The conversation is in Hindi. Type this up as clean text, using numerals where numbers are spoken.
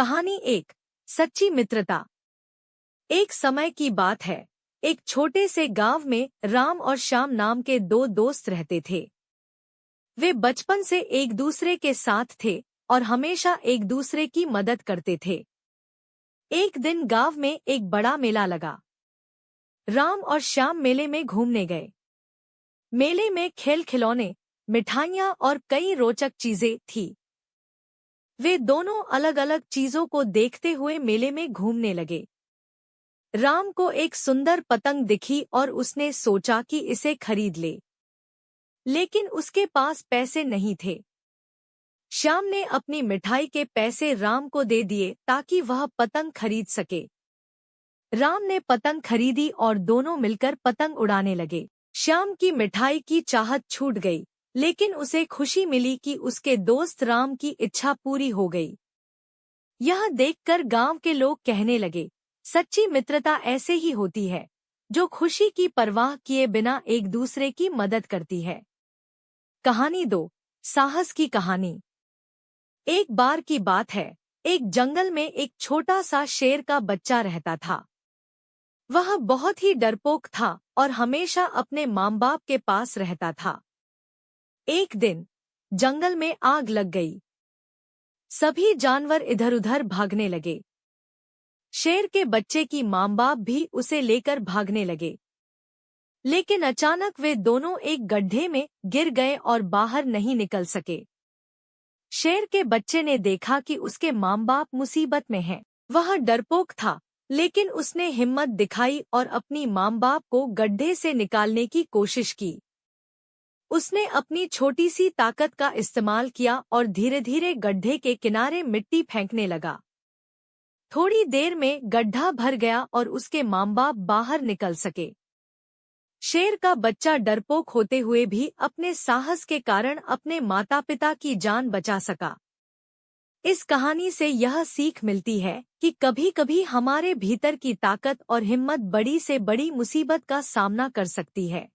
कहानी एक सच्ची मित्रता। एक समय की बात है। एक छोटे से गांव में राम और श्याम नाम के दो दोस्त रहते थे। वे बचपन से एक दूसरे के साथ थे और हमेशा एक दूसरे की मदद करते थे। एक दिन गांव में एक बड़ा मेला लगा। राम और श्याम मेले में घूमने गए। मेले में खेल खिलौने, मिठाइयाँ और कई रोचक चीजें थी। वे दोनों अलग अलग चीजों को देखते हुए मेले में घूमने लगे। राम को एक सुंदर पतंग दिखी और उसने सोचा कि इसे खरीद ले, लेकिन उसके पास पैसे नहीं थे। श्याम ने अपनी मिठाई के पैसे राम को दे दिए ताकि वह पतंग खरीद सके। राम ने पतंग खरीदी और दोनों मिलकर पतंग उड़ाने लगे। श्याम की मिठाई की चाहत छूट गई, लेकिन उसे खुशी मिली कि उसके दोस्त राम की इच्छा पूरी हो गई। यह देखकर गांव के लोग कहने लगे, सच्ची मित्रता ऐसे ही होती है, जो खुशी की परवाह किए बिना एक दूसरे की मदद करती है। कहानी 2, साहस की कहानी। एक बार की बात है, एक जंगल में एक छोटा सा शेर का बच्चा रहता था। वह बहुत ही डरपोक था और हमेशा अपने माँ बाप के पास रहता था। एक दिन जंगल में आग लग गई। सभी जानवर इधर उधर भागने लगे। शेर के बच्चे की माँ बाप भी उसे लेकर भागने लगे, लेकिन अचानक वे दोनों एक गड्ढे में गिर गए और बाहर नहीं निकल सके। शेर के बच्चे ने देखा कि उसके माँ बाप मुसीबत में हैं। वह डरपोक था, लेकिन उसने हिम्मत दिखाई और अपनी माँ बाप को गड्ढे से निकालने की कोशिश की। उसने अपनी छोटी सी ताकत का इस्तेमाल किया और धीरे धीरे गड्ढे के किनारे मिट्टी फेंकने लगा। थोड़ी देर में गड्ढा भर गया और उसके माँ बाप बाहर निकल सके। शेर का बच्चा डरपोक होते हुए भी अपने साहस के कारण अपने माता पिता की जान बचा सका। इस कहानी से यह सीख मिलती है कि कभी कभी हमारे भीतर की ताकत और हिम्मत बड़ी से बड़ी मुसीबत का सामना कर सकती है।